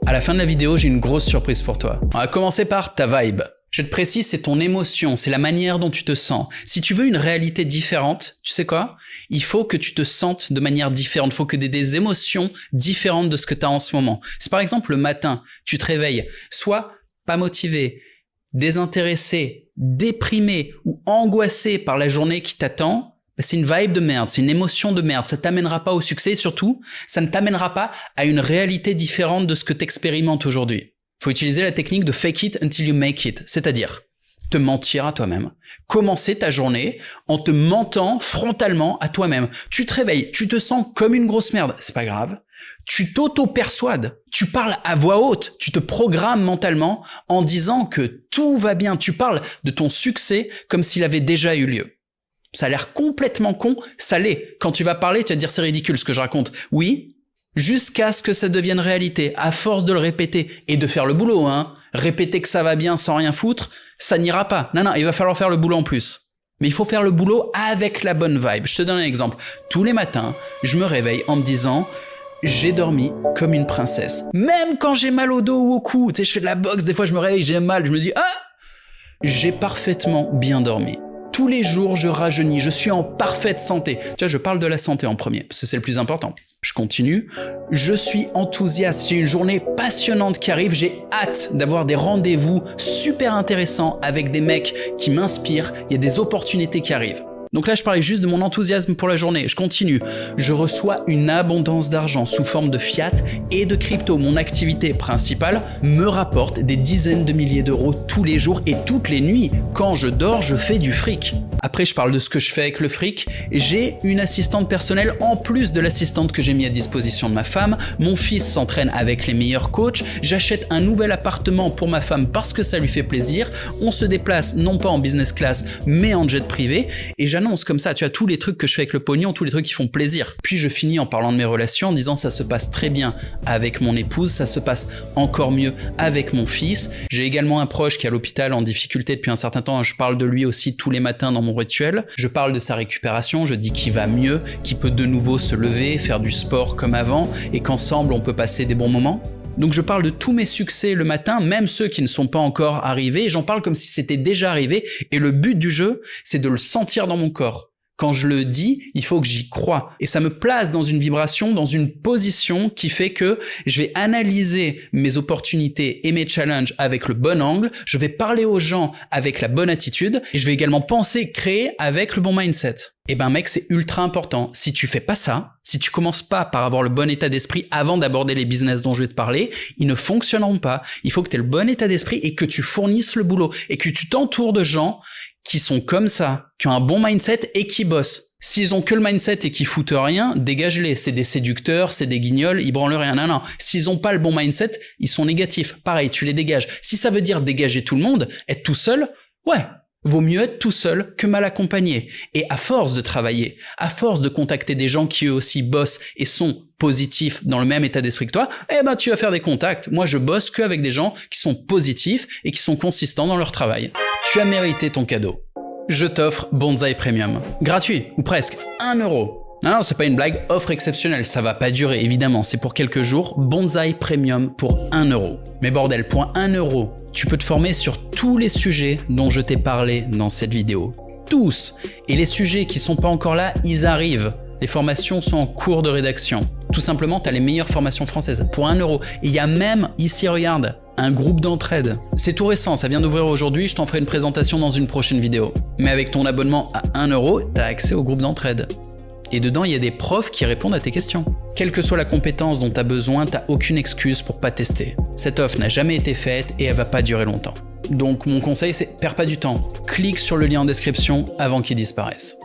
À la fin de la vidéo, j'ai une grosse surprise pour toi. On va commencer par ta vibe. Je te précise, c'est ton émotion, c'est la manière dont tu te sens. Si tu veux une réalité différente, tu sais quoi? Il faut que tu te sentes de manière différente. Il faut que tu aies des émotions différentes de ce que tu as en ce moment. Si par exemple le matin, tu te réveilles, soit pas motivé, désintéressé, déprimé ou angoissé par la journée qui t'attend, c'est une vibe de merde, c'est une émotion de merde, ça t'amènera pas au succès et surtout, ça ne t'amènera pas à une réalité différente de ce que tu expérimentes aujourd'hui. Faut utiliser la technique de fake it until you make it, c'est-à-dire te mentir à toi-même. Commencer ta journée en te mentant frontalement à toi-même. Tu te réveilles, tu te sens comme une grosse merde, c'est pas grave. Tu t'auto-persuades, tu parles à voix haute, tu te programmes mentalement en disant que tout va bien. Tu parles de ton succès comme s'il avait déjà eu lieu. Ça a l'air complètement con, ça l'est. Quand tu vas parler, tu vas te dire c'est ridicule ce que je raconte. Oui, jusqu'à ce que ça devienne réalité, à force de le répéter et de faire le boulot, hein. Répéter que ça va bien sans rien foutre, ça n'ira pas. Non, il va falloir faire le boulot en plus. Mais il faut faire le boulot avec la bonne vibe. Je te donne un exemple. Tous les matins, je me réveille en me disant j'ai dormi comme une princesse. Même quand j'ai mal au dos ou au cou, tu sais, je fais de la boxe, des fois je me réveille, j'ai mal, je me dis j'ai parfaitement bien dormi. Tous les jours, je rajeunis, je suis en parfaite santé. Tu vois, je parle de la santé en premier, parce que c'est le plus important. Je continue. Je suis enthousiaste, j'ai une journée passionnante qui arrive, j'ai hâte d'avoir des rendez-vous super intéressants avec des mecs qui m'inspirent, il y a des opportunités qui arrivent. Donc là, je parlais juste de mon enthousiasme pour la journée. Je continue. Je reçois une abondance d'argent sous forme de fiat et de crypto. Mon activité principale me rapporte des dizaines de milliers d'euros tous les jours et toutes les nuits. Quand je dors, je fais du fric. Après, je parle de ce que je fais avec le fric. J'ai une assistante personnelle en plus de l'assistante que j'ai mis à disposition de ma femme. Mon fils s'entraîne avec les meilleurs coachs. J'achète un nouvel appartement pour ma femme parce que ça lui fait plaisir. On se déplace non pas en business class, mais en jet privé. Et j'annonce comme ça, tu as tous les trucs que je fais avec le pognon, tous les trucs qui font plaisir. Puis je finis en parlant de mes relations, en disant ça se passe très bien avec mon épouse, ça se passe encore mieux avec mon fils. J'ai également un proche qui est à l'hôpital en difficulté depuis un certain temps, je parle de lui aussi tous les matins dans mon rituel. Je parle de sa récupération, je dis qu'il va mieux, qu'il peut de nouveau se lever, faire du sport comme avant et qu'ensemble on peut passer des bons moments. Donc je parle de tous mes succès le matin, même ceux qui ne sont pas encore arrivés, et j'en parle comme si c'était déjà arrivé, et le but du jeu, c'est de le sentir dans mon corps. Quand je le dis, il faut que j'y croie. Et ça me place dans une vibration, dans une position qui fait que je vais analyser mes opportunités et mes challenges avec le bon angle, je vais parler aux gens avec la bonne attitude, et je vais également penser, créer avec le bon mindset. Eh ben mec, c'est ultra important. Si tu fais pas ça, si tu commences pas par avoir le bon état d'esprit avant d'aborder les business dont je vais te parler, ils ne fonctionneront pas. Il faut que tu aies le bon état d'esprit et que tu fournisses le boulot et que tu t'entoures de gens qui sont comme ça, qui ont un bon mindset et qui bossent. S'ils ont que le mindset et qui foutent rien, dégage-les. C'est des séducteurs, c'est des guignols, ils branlent rien. Non. S'ils ont pas le bon mindset, ils sont négatifs. Pareil, tu les dégages. Si ça veut dire dégager tout le monde, être tout seul, ouais. Vaut mieux être tout seul que mal accompagné. Et à force de travailler, à force de contacter des gens qui eux aussi bossent et sont positifs dans le même état d'esprit que toi, eh ben tu vas faire des contacts. Moi je bosse qu'avec des gens qui sont positifs et qui sont consistants dans leur travail. Tu as mérité ton cadeau. Je t'offre Bonsaï Premium. Gratuit, ou presque, 1 €. Non, c'est pas une blague, offre exceptionnelle, ça va pas durer évidemment, c'est pour quelques jours, Bonsaï Premium pour 1 €. Mais bordel, pour 1 €, tu peux te former sur tous les sujets dont je t'ai parlé dans cette vidéo. Tous. Et les sujets qui sont pas encore là, ils arrivent. Les formations sont en cours de rédaction. Tout simplement, tu as les meilleures formations françaises pour 1 €. Et il y a même, ici regarde, un groupe d'entraide. C'est tout récent, ça vient d'ouvrir aujourd'hui, je t'en ferai une présentation dans une prochaine vidéo. Mais avec ton abonnement à 1 €, tu as accès au groupe d'entraide. Et dedans, il y a des profs qui répondent à tes questions. Quelle que soit la compétence dont tu as besoin, tu n'as aucune excuse pour pas tester. Cette offre n'a jamais été faite et elle va pas durer longtemps. Donc mon conseil, c'est perds pas du temps. Clique sur le lien en description avant qu'il disparaisse.